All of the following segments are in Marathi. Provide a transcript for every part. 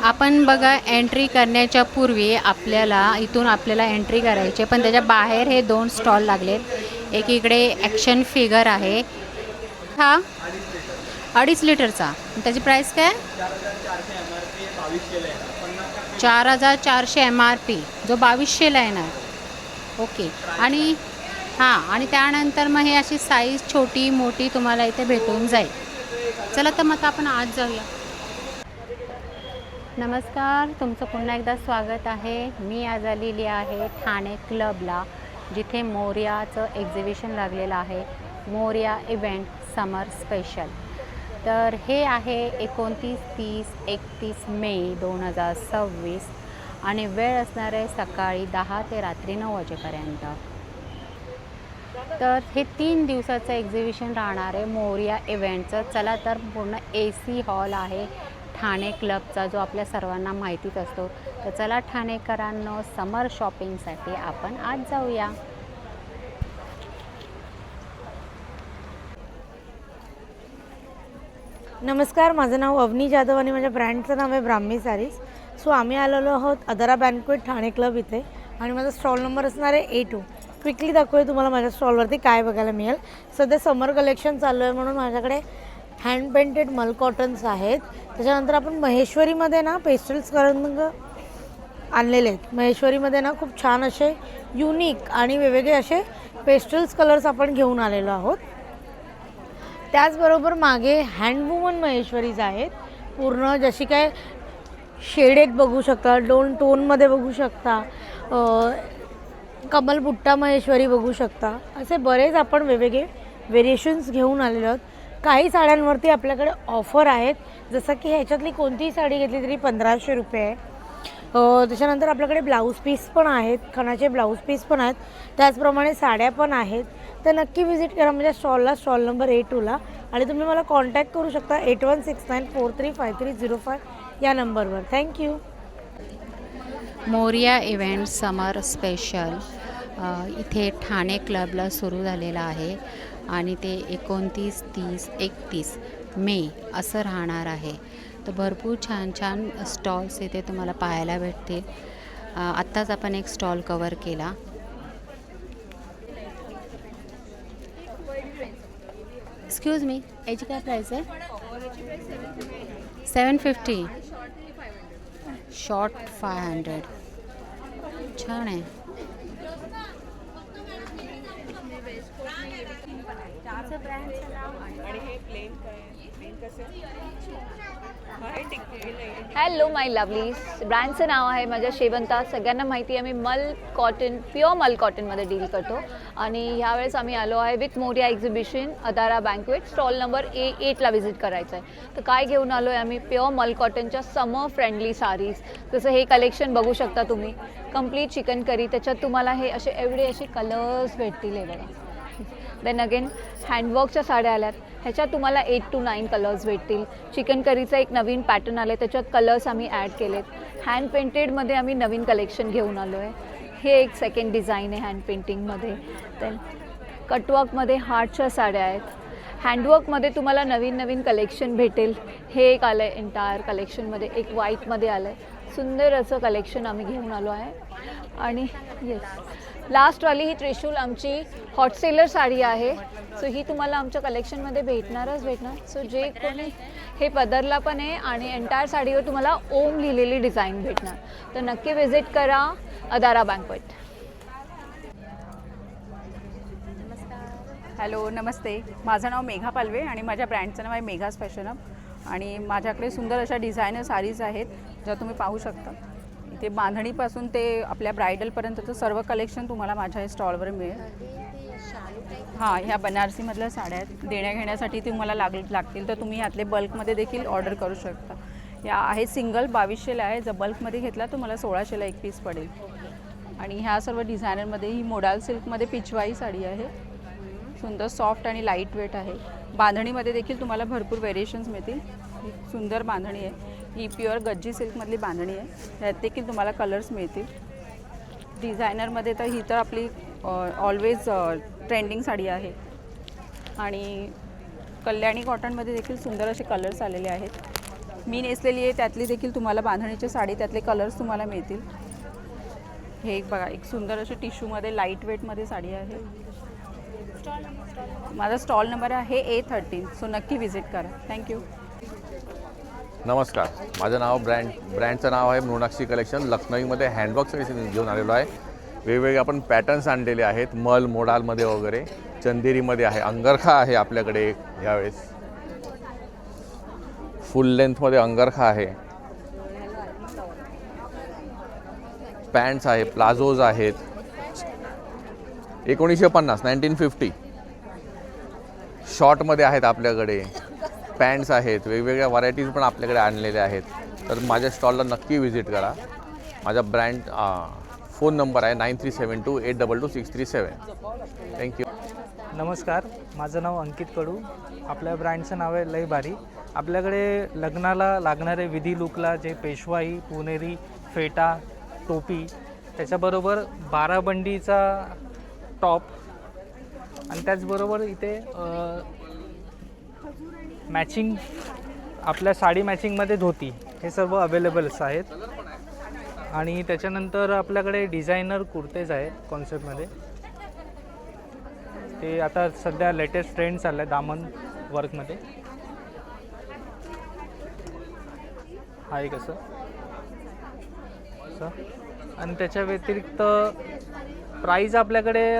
आपण बघा एंट्री करण्याच्या पूर्वी इथून आपल्याला एंट्री करायची, पण त्याच्या बाहेर हे दोन स्टॉल लागलेत. एक इकडे ॲक्शन फिगर आहे, हा 2.5 लिटरचा. त्याची प्राईस काय? 4,400 MRP, जो 2200ला येणार. ओके. आणि आणि त्यानंतर मग हे अशी साईज छोटी मोठी तुम्हाला इथे भेटून जाईल. चला तर मग आपण आज जाऊया. नमस्कार, तुमचं पुन्हा एकदा स्वागत आहे. मी आज आलेली आहे ठाणे क्लबला, जिथे मोरयाचं एक्झिबिशन लागलेलं आहे, मोरया इव्हेंट समर स्पेशल. तर हे आहे 29, 30, 31 मे 2026 आणि वेळ असणार आहे सकाळी 10 ते रात्री 9 वाजेपर्यंत. तर हे 3 दिवसाचं एक्झिबिशन राहणार आहे मोरया इव्हेंटचं. चला तर पूर्ण AC हॉल आहे ठाणे क्लबचा, जो आपल्या सर्वांना माहितीच असतो. तर चला ठाणेकरांनो, समर शॉपिंगसाठी आपण आज जाऊया. नमस्कार, माझं नाव अवनी जाधव आणि माझ्या ब्रँडचं नाव आहे ब्राह्मी सारीज. सो आम्ही आलेलो आहोत अदारा बँक्वेट ठाणे क्लब इथे, आणि माझा स्टॉल नंबर असणार आहे A2. क्विकली दाखवूया तुम्हाला माझ्या स्टॉलवरती काय बघायला मिळेल. सध्या समर कलेक्शन चालू आहे म्हणून माझ्याकडे हँड पेंटेड मल कॉटन्स आहेत. त्याच्यानंतर आपण महेश्वरीमध्ये ना पेस्टल्स रंग आणलेले आहेत. महेश्वरीमध्ये ना खूप छान असे युनिक आणि वेगवेगळे असे पेस्टल्स कलर्स आपण घेऊन आलेलो आहोत. त्याचबरोबर मागे हँडवुमन महेश्वरीज आहेत, पूर्ण जशी काय शेडेड बघू शकता, टोनमध्ये बघू शकता, कमल बुट्टा महेश्वरी बघू शकता. असे बरेच आपण वेगवेगळे व्हेरिएशन्स घेऊन आलेलो आहोत. काही साड्यांवरती आपल्याकडे ऑफर आहेत, जसं की ह्याच्यातली कोणतीही साडी घेतली तरी 1500 रुपये आहे. त्याच्यानंतर आपल्याकडे ब्लाऊज पीस पण आहेत, खणाचे ब्लाऊज पीस पण आहेत, त्याचप्रमाणे साड्या पण आहेत. तर नक्की व्हिजिट करा माझ्या स्टॉलला, स्टॉल नंबर A2ला, आणि तुम्ही मला कॉन्टॅक्ट करू शकता 8169435305 या नंबरवर. थँक्यू. मोरया इव्हेंट समर स्पेशल इथे ठाणे क्लबला सुरू झालेला आहे आणि ते 29, 30, 31 मे असं राहणार आहे. तर भरपूर छान छान स्टॉल्स इथे तुम्हाला पाहायला भेटतील. आत्ताच आपण एक स्टॉल कवर केला. एक्सक्यूज मी, याची काय प्राईस आहे? 750, शॉर्ट 500. छान आहे. हॅलो माय लवलीज, ब्रँडचं नाव आहे माझ्या शेवंता. सगळ्यांना माहिती आहे मी मल कॉटन, प्युअर मल कॉटनमध्ये डील करतो. आणि ह्यावेळेस आम्ही आलो आहे with Morya exhibition Adara banquet, stall number A8ला व्हिजिट करायचं आहे. तर काय घेऊन आलो आहे आम्ही? प्युअर मल कॉटनच्या समर फ्रेंडली साडीज. जसं हे कलेक्शन बघू शकता तुम्ही, कम्प्लीट चिकन करी. त्याच्यात तुम्हाला हे असे कलर्स भेटतील. हे बघा. देन अगेन हँडवर्कच्या साड्या आल्यात, ह्याच्यात तुम्हाला 8 to 9 कलर्स भेटतील. चिकन करीचा एक नवीन पॅटर्न आलं आहे, त्याच्यात कलर्स आम्ही ॲड केलेत. हँड पेंटेडमध्ये आम्ही नवीन कलेक्शन घेऊन आलो आहे. हे एक सेकंड डिझाईन आहे हँड पेंटिंगमध्ये. देन कटवर्कमध्ये हार्टच्या साड्या आहेत. हँडवर्कमध्ये तुम्हाला नवीन नवीन कलेक्शन भेटेल. हे एक आलं आहे एंटायर कलेक्शनमध्ये, एक व्हाईटमध्ये आलं आहे. सुंदर असं कलेक्शन आम्ही घेऊन आलो आहे. आणि येस, लास्टवाली ही त्रिशूल आमची हॉटसेलर साडी आहे. सो ही तुम्हाला आमच्या कलेक्शनमध्ये भेटणार. सो जे कोणी हे पदरला पण आहे आणि एंटायर साडीवर तुम्हाला ओम लिहिलेली डिझाईन भेटणार. तर नक्की व्हिजिट करा अदारा बँक्वेट. हॅलो, नमस्ते. माझं नाव मेघा पालवे आणि माझ्या ब्रँडचं नाव आहे मेघाज फॅशन हब. आणि माझ्याकडे सुंदर अशा डिझायनर साडीज आहेत, ज्या तुम्ही पाहू शकता. इथे बांधणीपासून ते आपल्या ब्रायडलपर्यंतचं सर्व कलेक्शन तुम्हाला माझ्या हे स्टॉलवर मिळेल. हां, ह्या बनारसीमधल्या साड्या आहेत, देण्या घेण्यासाठी तुम्हाला लागतील, तर तुम्ही ह्यातले बल्कमध्ये देखील ऑर्डर करू शकता. या आहेत सिंगल 2200ला आहे, जर बल्कमध्ये घेतला तर मला 1600ला एक पीस पडेल. आणि ह्या सर्व डिझायनरमध्ये ही मोडाल सिल्कमध्ये पिचवाई साडी आहे, सुंदर सॉफ्ट आणि लाईट वेट आहे. बांधणीमध्ये देखील तुम्हाला भरपूर व्हेरिएशन्स मिळतील. ही सुंदर बांधणी आहे, ही प्युअर गज्जी सिल्कमधली बांधणी आहे, त्यात देखील तुम्हाला कलर्स मिळतील. डिझायनरमध्ये तर ही तर आपली ऑलवेज ट्रेंडिंग साडी आहे. आणि कल्याणी कॉटनमध्ये देखील सुंदर असे कलर्स आलेले आहेत. मी नेसलेली आहे त्यातली देखील तुम्हाला बांधणीची साडी, त्यातले कलर्स तुम्हाला मिळतील. हे एक बघा, एक सुंदर अशी टिश्यूमध्ये लाईट वेटमध्ये साडी आहे. माझा स्टॉल नंबर आहे A13. सो नक्की विजिट करा. थँक्यू. नमस्कार, माझं नाव ब्रँडचं नाव आहे मृणाक्षी कलेक्शन. लखनौमध्ये हँडवर्क घेऊन आलेलो आहे. वेगवेगळे आपण पॅटर्न्स आणलेले आहेत, मल मोडालमध्ये वगैरे, चंदेरीमध्ये आहे, अंगरखा आहे आपल्याकडे यावेळेस, फुल लेंथमध्ये अंगरखा आहे, पॅन्ट्स आहे, प्लाझोज आहेत 1950 1950. शॉर्टमध्ये आहेत आपल्याकडे, पॅन्ट्स आहेत, वेगवेगळ्या व्हरायटीज पण आपल्याकडे आणलेल्या आहेत. तर माझ्या स्टॉलला नक्की व्हिजिट करा. माझा ब्रँड फोन नंबर आहे 9372822637. थँक्यू. नमस्कार, माझं नाव अंकित कडू. आपल्या ब्रँडचं नाव आहे लय भारी. आपल्याकडे लग्नाला लागणारे विधी लुकला जे पेशवाई, पुणेरी, फेटा, टोपी, त्याच्याबरोबर 12 बंडीचा टॉप आणि त्याचबरोबर इथे मॅचिंग, आपल्या साडी मॅचिंगमध्ये धोती, हे सर्व अवेलेबल्स आहेत. आणि त्याच्यानंतर आपल्याकडे डिझायनर कुर्तेज आहेत कॉन्सेप्टमध्ये. ते आता सध्या लेटेस्ट ट्रेंड चालला आहे दामन वर्कमध्ये. हा एक असं. आणि त्याच्या व्यतिरिक्त प्राईज आपल्याकडे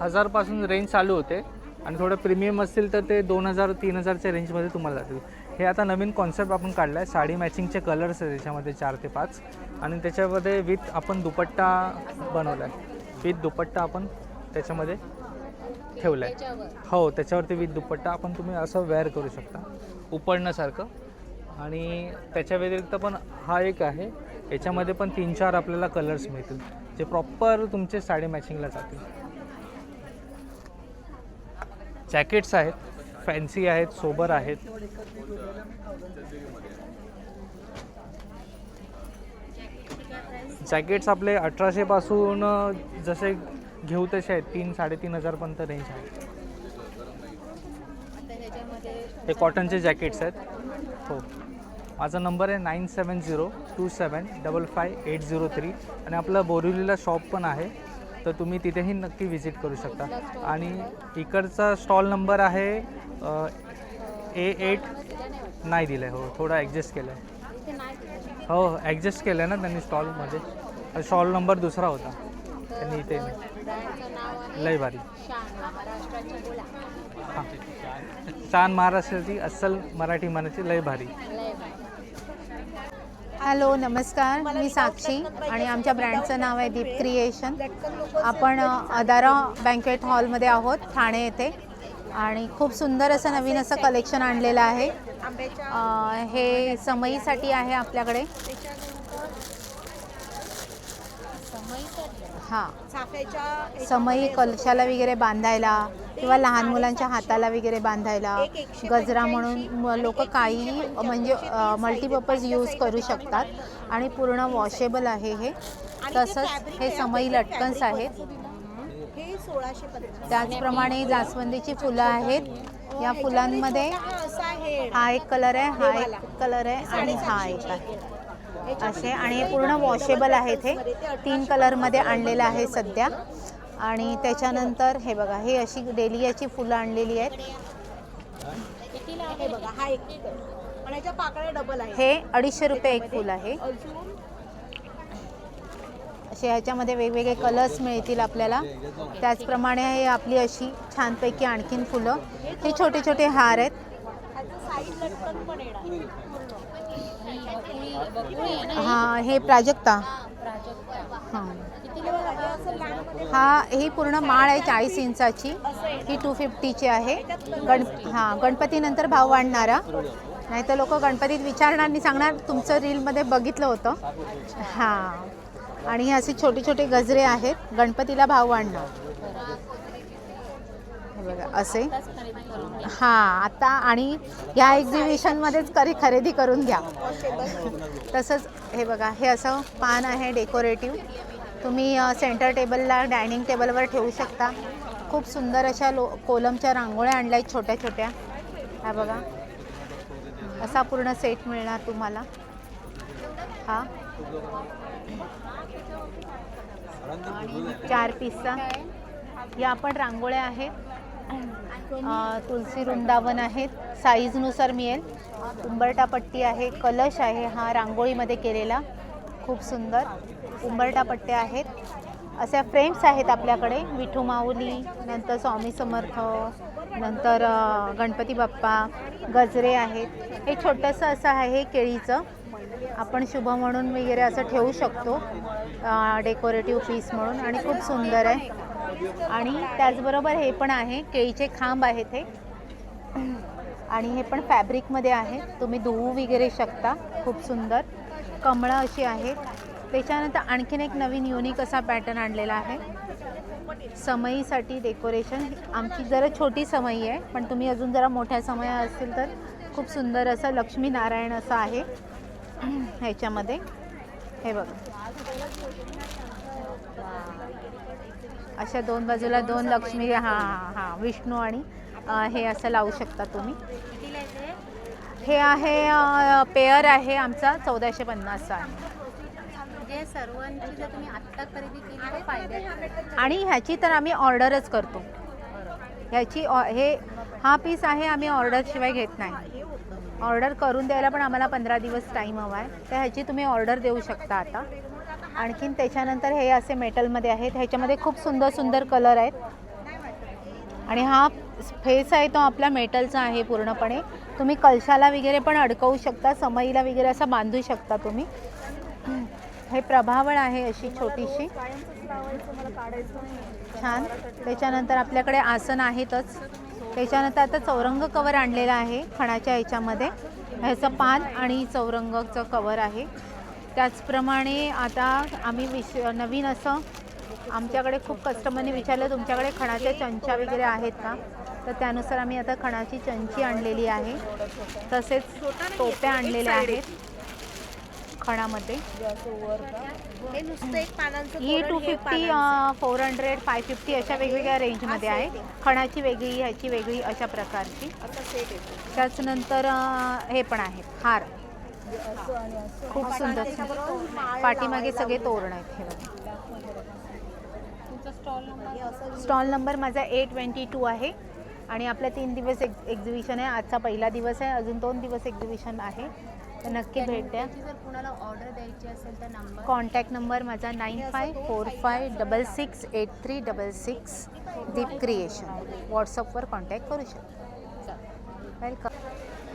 1000पासून रेंज चालू होते आणि थोडं प्रीमियम असतील तर ते 2000-3000च्या रेंजमध्ये तुम्हाला जातील. हे आता नवीन कॉन्सेप्ट आपण काढला आहे. साडी मॅचिंगचे कलर्स आहे त्याच्यामध्ये 4 ते 5 आणि त्याच्यामध्ये विथ आपण दुपट्टा बनवला आहे. विथ दुपट्टा आपण त्याच्यामध्ये ठेवला आहे. हो, त्याच्यावरती विथ दुपट्टा आपण तुम्ही असं वेअर करू शकता उपडण्यासारखं. आणि त्याच्या व्यतिरिक्त पण हा एक आहे, याच्यामध्ये पण 3-4 आपल्याला कलर्स मिळतील जे प्रॉपर तुमचे साडी मॅचिंगला जातील. जॅकेट्स आहेत, फॅन्सी आहेत, सोबर आहेत. जॅकेट्स आपले 1800 पासून जसे घेऊ तसे आहेत, 3-3.5 पर्यंत रेंज आहे. हे कॉटनचे जॅकेट्स आहेत. हो, माझा नंबर आहे 9702755803 आणि आपलं बोरिवलीला शॉप पण आहे, तर तुम्ही तिथेही नक्की व्हिजिट करू शकता. आणि इकडचा स्टॉल नंबर आहे A8. नाही दिलं आहे. हो, थोडा ॲडजस्ट केलं आहे. हो, ॲडजस्ट केलं आहे ना त्यांनी स्टॉलमध्ये. स्टॉल नंबर दुसरा होता त्यांनी इथे. लय भारी. हां, शान महाराष्ट्राची अस्सल मराठी म्हणायची लय भारी. हॅलो, नमस्कार, मी साक्षी आणि आमच्या ब्रँडचं नाव आहे दीप क्रिएशन. आपण अदारा बँक्वेट हॉलमध्ये आहोत ठाणे येथे आणि खूप सुंदर असं नवीन असं कलेक्शन आणलेलं आहे. हे समईसाठी आहे आपल्याकडे. हां, समई कलशाला वगैरे बांधायला किंवा लहान मुलांच्या हाताला वगैरे बांधायला, गजरा म्हणून लोक काही म्हणजे मल्टीपर्पज यूज करू शकतात आणि पूर्ण वॉशेबल आहे हे. तसंच हे समई लटकन्स आहेत. त्याचप्रमाणे जास्वंदीची फुलं आहेत. या फुलांमध्ये हा एक कलर आहे, हा एक कलर आहे आणि हा एक आहे असे. आणि हे पूर्ण वॉशेबल आहेत. हे 3 कलरमध्ये आणलेलं आहे सध्या. आणि त्याच्यानंतर हे बघा, हे अशी डेलियाची फुलं आणलेली आहेत. हे बघा, हा एक डबल आहे. हे 250 रुपये एक फुल आहे. असे ह्याच्यामध्ये वेगवेगळे कलर्स मिळतील आपल्याला. त्याचप्रमाणे हे आपली अशी छानपैकी आणखीन फुलं. हे छोटे छोटे हार आहेत. हां, हे प्राजक्ता. हां, ही पूर्ण माळ आहे 40 इंचाची. ही 250ची आहे. गणपतीनंतर भाव वाढणारा, नाही तर लोक गणपतीत विचारणार आणि सांगणार तुमचं रीलमध्ये बघितलं होतं. हां, आणि हे असे छोटे छोटे गजरे आहेत, गणपतीला भाव वाढणार. बघा असे. हां, आता आणि ह्या एक्झिबिशनमध्येच खरेदी करून घ्या. तसंच हे बघा, हे असं पान आहे डेकोरेटिव्ह. तुम्ही सेंटर टेबलला, डायनिंग टेबलवर ठेवू शकता. खूप सुंदर अशा कोलमच्या रांगोळ्या आणल्या आहेत छोट्या छोट्या. हा बघा, असा पूर्ण सेट मिळणार तुम्हाला हा. आणि 4 पीसचा या पण रांगोळ्या आहेत, तुलसी वृंदावन आहेत, साईजनुसार मिळेल. उंबरठा पट्टी आहे, कलश आहे हा रांगोळीमध्ये केलेला, खूप सुंदर उंबरठा पट्ट्या आहेत. अशा फ्रेम्स आहेत आपल्याकडे, विठू माऊली, नंतर स्वामी समर्थ, नंतर गणपती बाप्पा, गजरे आहेत. हे छोटंसं असं आहे केळीचं, आपण शुभ म्हणून वगैरे असं ठेवू शकतो डेकोरेटिव्ह पीस म्हणून, आणि खूप सुंदर आहे. आणि त्याचबरोबर हे पण आहे, केळीचे खांब आहेत हे, आणि हे पण फॅब्रिकमध्ये आहे, तुम्ही धुवू वगैरे शकता. खूप सुंदर कमळं अशी आहेत. त्याच्यानंतर आणखीन एक नवीन युनिक असा पॅटर्न आणलेला आहे, समईसाठी डेकोरेशन. आमची जरा छोटी समई आहे, पण तुम्ही अजून जरा मोठ्या समया असतील तर खूप सुंदर असं लक्ष्मीनारायण असं आहे ह्याच्यामध्ये. हे बघा, अशा दोन बाजूला 2 लक्ष्मी, हां विष्णू, आणि हे असं लावू शकता तुम्ही. हे आहे पेअर आहे आमचा 1450 आहे. सर्वांची जर तुम्ही आत्ता खरेदी केली तर फायदा. आणि ह्याची तर आम्ही ऑर्डरच करतो. ह्याची हा पीस आहे, आम्ही ऑर्डरशिवाय घेत नाही. ऑर्डर करून द्यायला पण आम्हाला 15 दिवस टाईम हवा आहे, तर ह्याची तुम्ही ऑर्डर देऊ शकता आता. आणखीन त्याच्यानंतर हे असे मेटलमध्ये आहेत, ह्याच्यामध्ये खूप सुंदर सुंदर कलर आहेत. आणि हा फेस आहे तो आपला मेटलचा आहे पूर्णपणे. तुम्ही कलशाला वगैरे पण अडकवू शकता, समईला वगैरे असं बांधू शकता तुम्ही. हे प्रभावळ आहे अशी छोटीशी, छान. त्याच्यानंतर आपल्याकडे आसन आहेतच. त्याच्यानंतर आता चौरंग कवर आणलेला आहे खणाच्या ह्याच्यामध्ये, ह्याचं पान आणि चौरंगाचं कवर आहे. त्याचप्रमाणे आता आम्ही नवीन असं, आमच्याकडे खूप कस्टमरने विचारलं तुमच्याकडे खणाच्या चंचा वगैरे आहेत का, तर त्यानुसार आम्ही आता खणाची चंची आणलेली आहे. तसेच टोप्या आणलेल्या आहेत खणामध्ये. हे नुसतं एक पानांचं ही 250, 400, 550 अशा वेगवेगळ्या रेंजमध्ये आहे. खणाची वेगळी, ह्याची वेगळी, अशा प्रकारची. त्याचनंतर हे पण आहेत हार, खूप सुंदर. पाठीमागे सगळे तोरण आहेत. हे स्टॉल नंबर माझा 822 आहे. आणि आपल्या 3 दिवस एक्झिबिशन आहे. आजचा पहिला दिवस आहे, अजून 2 दिवस एक्झिबिशन आहे, तर नक्की भेट द्या. जर कोणाला ऑर्डर द्यायची असेल तर नंबर, कॉन्टॅक्ट नंबर माझा 9545668366, दीप क्रिएशन. व्हॉट्सअपवर कॉन्टॅक्ट करू शकता. वेलकम.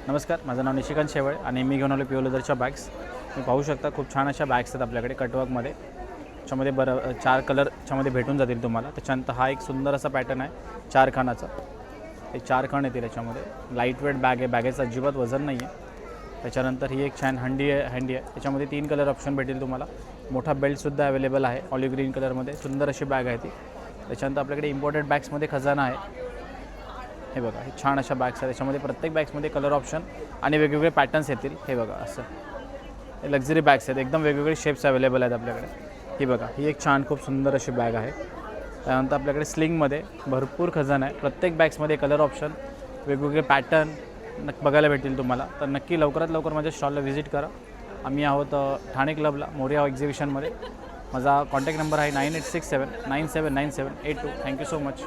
नमस्कार, माझं नाव निशिकांत शेवळे आणि मी घेऊन आलो प्युअर लेदरच्या बॅग्स. तुम्ही पाहू शकता खूप छान अशा बॅग्स आहेत आपल्याकडे कटवर्कमध्ये. त्याच्यामध्ये 4 कलरच्यामध्ये भेटून जातील तुम्हाला. त्याच्यानंतर हा एक सुंदर असा पॅटर्न आहे 4 खानाचा. हे 4 खाण येतील याच्यामध्ये. लाईट वेट बॅग आहे, बॅगेचं अजिबात वजन नाही आहे. त्याच्यानंतर ही एक छान हँडी आहे. त्याच्यामध्ये 3 कलर ऑप्शन भेटेल तुम्हाला. मोठा बेल्टसुद्धा अवेलेबल आहे ऑलिव्ह ग्रीन कलरमध्ये. सुंदर अशी बॅग आहे ती. त्याच्यानंतर आपल्याकडे इम्पोर्टेड बॅग्समध्ये खजाना आहे. हे बघा, हे छान अशा बॅग्स आहेत. त्याच्यामध्ये प्रत्येक बॅग्समध्ये कलर ऑप्शन आणि वेगवेगळे पॅटर्न्स येतील. हे बघा, असं हे लक्झरी बॅग्स आहेत, एकदम वेगवेगळे शेप्स अवेलेबल आहेत आपल्याकडे. ही बघा, ही एक छान खूप सुंदर अशी बॅग आहे. त्यानंतर आपल्याकडे स्लिंगमध्ये भरपूर खजाना आहे. प्रत्येक बॅग्समध्ये कलर ऑप्शन, वेगवेगळे पॅटर्न बघायला भेटतील तुम्हाला. तर नक्की लवकरात लवकर माझ्या स्टॉलला व्हिजिट करा. आम्ही आहोत ठाणे क्लबला, मोरया एक्झिबिशनमध्ये. माझा कॉन्टॅक्ट नंबर आहे 9867979782. Thank you so much.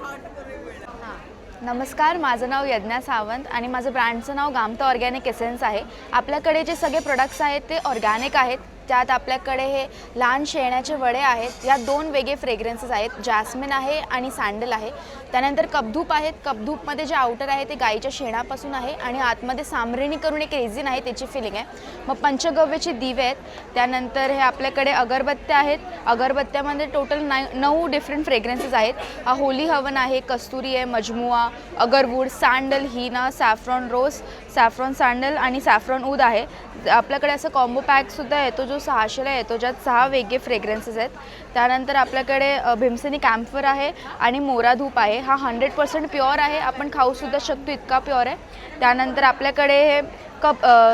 नमस्कार, माझं नाव यज्ञा सावंत आणि माझं ब्रँडचं नाव गामता ऑर्गॅनिक एसेन्स आहे. आपल्याकडे जे सगळे प्रोडक्ट्स आहेत ते ऑर्गॅनिक आहेत. त्यात आपल्याकडे हे लहान शेण्याचे वडे आहेत. यात 2 वेगळे फ्रेग्रन्सेस आहेत, जॅस्मिन आहे आणि सँडल आहे. त्यानंतर कपधूप आहेत. कपधूपमध्ये जे आउटर आहे ते गाईच्या शेणापासून आहे आणि आतमध्ये सामरेणी करून एक रेझिन आहे, त्याची फिलिंग आहे. मग पंचगव्याचे दिवे आहेत. त्यानंतर हे आपल्याकडे अगरबत्त्या आहेत. अगरबत्त्यामध्ये टोटल 9 डिफरंट फ्रेग्रन्सेस आहेत. हा होली हवन आहे, कस्तुरी आहे, मजमुआ, अगरवूड, सँडल, हिना, सॅफ्रॉन रोज, सॅफ्रॉन सँडल आणि सॅफ्रॉन ऊद आहे. आपल्याकडे असं कॉम्बो पॅकसुद्धा येतो जो 600ला येतो, ज्यात 6 वेगळे फ्रेग्रन्सेस आहेत. त्यानंतर आपल्याकडे भीमसेनी कॅम्फर आहे आणि मोरा धूप आहे. हा 100% प्युअर आहे, आपण खाऊसुद्धा शकतो, इतका प्युअर आहे. त्यानंतर आपल्याकडे हे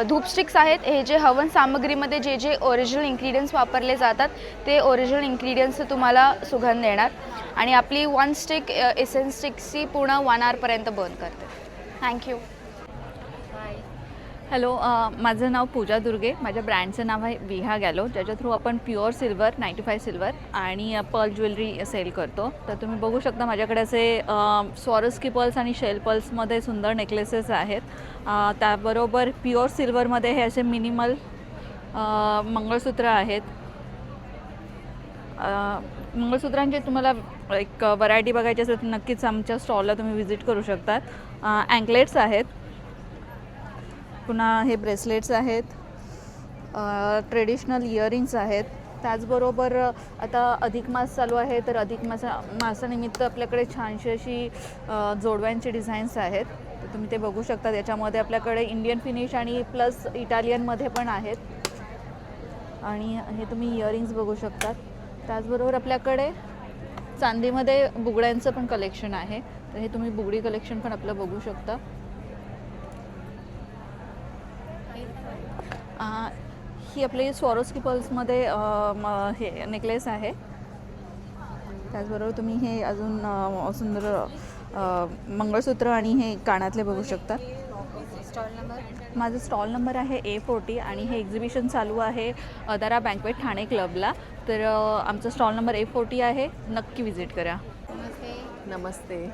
धूप स्टिक्स आहेत. हे जे हवन सामग्रीमध्ये जे जे ओरिजिनल इन्ग्रेडियंट्स वापरले जातात ते ओरिजिनल इन्ग्रेडियंट्स तुम्हाला सुगंध देणार. आणि आपली 1 स्टिक एसेन्स स्टिक्सची पूर्ण 1 आवरपर्यंत बर्न करते. थँक्यू. हॅलो, माझं नाव पूजा दुर्गे. माझ्या ब्रँडचं नाव आहे विहा गॅलो, ज्याच्या थ्रू आपण प्युअर सिल्वर 95 सिल्वर आणि पर्ल ज्वेलरी सेल करतो. तर तुम्ही बघू शकता माझ्याकडे असे स्वॉरोस्की पर्ल्स आणि शेल पर्ल्समध्ये सुंदर नेकलेसेस आहेत. त्याबरोबर प्युअर सिल्वरमध्ये हे असे मिनिमल मंगळसूत्र आहेत. मंगळसूत्रांचे तुम्हाला एक व्हरायटी बघायची असेल तर नक्कीच आमच्या स्टॉलला तुम्ही व्हिजिट करू शकतात. अँकलेट्स आहेत, पुन्हा हे ब्रेसलेट्स आहेत, ट्रेडिशनल इयरिंग्स आहेत. त्याचबरोबर आता अधिक मास चालू आहे, तर अधिक मासानिमित्त आपल्याकडे छानशी अशी जोडव्यांचे डिझाईन्स आहेत. तर तुम्ही ते बघू शकता. त्याच्यामध्ये आपल्याकडे इंडियन फिनिश आणि प्लस इटालियनमध्ये पण आहेत. आणि हे तुम्ही इयरिंग्स बघू शकतात. त्याचबरोबर आपल्याकडे चांदीमध्ये बुगड्यांचं पण कलेक्शन आहे. तर हे तुम्ही बुगडी कलेक्शन पण आपलं बघू शकता. ही आपली स्वॉरोस्की पर्ल्समध्ये हे नेकलेस आहे. त्याचबरोबर तुम्ही हे अजून सुंदर मंगळसूत्र आणि हे कानातले बघू शकता. माझं स्टॉल नंबर आहे A40 आणि हे एक्झिबिशन चालू आहे अदारा बँक्वेट ठाणे क्लबला. तर आमचा स्टॉल नंबर A40 आहे. नक्की व्हिजिट करा. नमस्ते.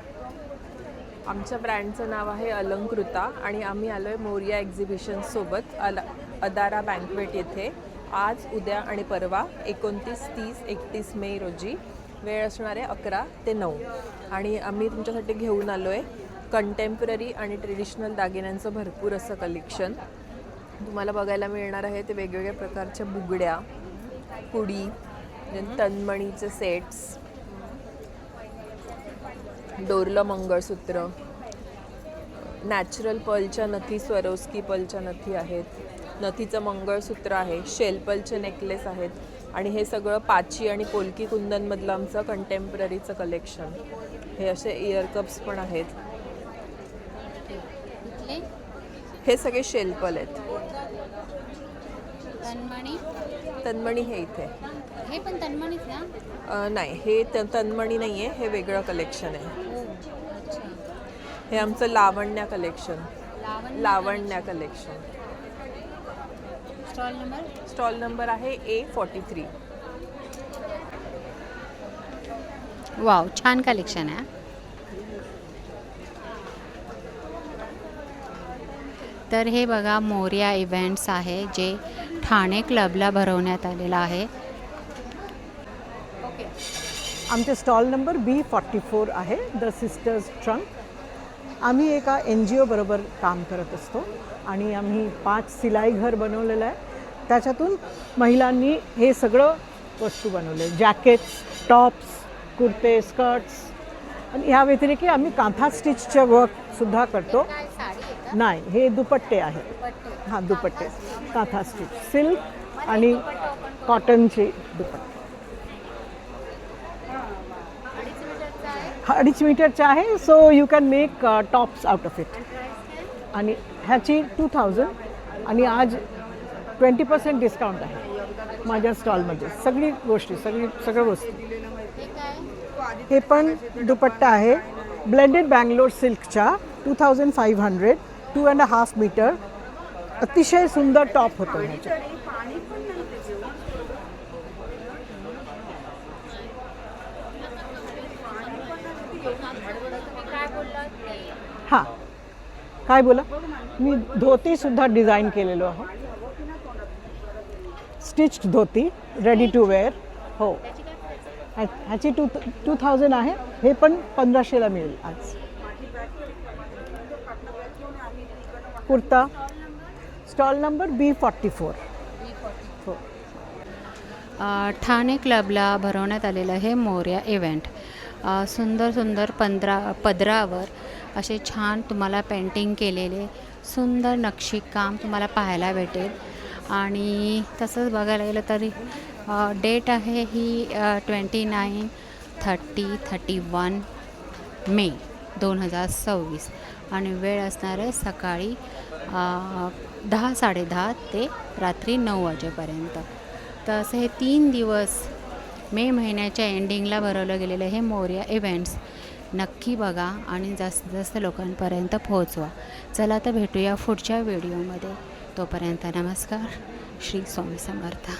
आमच्या ब्रँडचं नाव आहे अलंकृता आणि आम्ही आलो आहे मोरिया एक्झिबिशनसोबत अदारा बँक्वेट येथे आज, उद्या आणि परवा 29, 30, 31 मे रोजी. वेळ असणार आहे 11 ते 9. आणि आम्ही तुमच्यासाठी घेऊन आलो आहे कंटेम्पररी आणि ट्रेडिशनल दागिन्यांचं भरपूर असं कलेक्शन तुम्हाला बघायला मिळणार आहे. ते वेगवेगळ्या प्रकारच्या बुगड्या, पुडी, तन्मणीचे सेट्स, डोरलं मंगळसूत्र, नॅचरल पर्लच्या नथी, स्वरोस्की पर्लच्या नथी आहेत, नथीचं मंगळसूत्र आहे, शेलपलचे नेकलेस आहेत. आणि हे सगळं पाची आणि पोलकी कुंदनमधलं आमचं कंटेम्पररीचं कलेक्शन. हे असे इयरकप्स पण आहेत. हे सगळे शेलपल आहेत. तन्मणी हे इथे. हे पण तन्मणीच ना? नाही, हे तन्मणी नाही आहे, हे वेगळं कलेक्शन आहे. हे आमचं लावण्या कलेक्शन. स्टॉल नंबर आहे A43. वाव, छान कलेक्शन आहे. तर हे बघा मोरिया इव्हेंट्स आहे, जे ठाणे क्लबला भरवण्यात आलेला आहे. आमचे स्टॉल नंबर B44 आहे, द सिस्टर्स ट्रंक. आम्ही एका NGO बरोबर काम करत असतो आणि आम्ही 5 सिलाई घर बनवलेलं आहे. त्याच्यातून महिलांनी हे सगळं वस्तू बनवले, जॅकेट्स, टॉप्स, कुर्ते, स्कर्ट्स. आणि ह्या व्यतिरिक्त आम्ही कांथा स्टिचचं वर्कसुद्धा करतो. नाही, हे दुपट्टे आहेत. हां, दुपट्टे कांथा स्टिच, सिल्क आणि कॉटनचे दुपट्टे. 2.5 मीटरचे आहे. So you can make tops out of it. आणि ह्याची 2000 आणि आज 20% डिस्काउंट आहे माझ्या स्टॉलमध्ये. सगळी गोष्टी, सगळ्या वस्तू. हे पण दुपट्टा आहे ब्लेंडेड बँगलोर सिल्कच्या 2500, 2.5 मीटर. अतिशय सुंदर टॉप होतो ह्याच्या. हां, काय बोला? मी धोतीसुद्धा डिझाईन केलेलो आहे. Stitched dhoti, ready to wear. हो, ह्याची 2000 आहे. हे पण 1500ला मिळेल आज. Kurta, stall number B44. हो. ठाणे क्लबला भरवण्यात आलेलं हे मोरिया इव्हेंट. सुंदर सुंदर पदरावर असे छान तुम्हाला पेंटिंग केलेले सुंदर नक्षीकाम तुम्हाला पाहायला भेटेल. आणि तसंच बघायला गेलं तरी डेट आहे ही 29, 30, 31 मे 2026 आणि वेळ असणार आहे सकाळी 10, 10:30 ते रात्री 9 वाजेपर्यंत. तर असं हे 3 दिवस मे महिन्याच्या एंडिंगला भरवलं गेलेलं हे मोरिया इव्हेंट्स नक्की बघा आणि जास्तीत जास्त लोकांपर्यंत पोहोचवा. चला तर भेटूया पुढच्या व्हिडिओमध्ये. तोपर्यंत नमस्कार. श्री स्वामी समर्थ.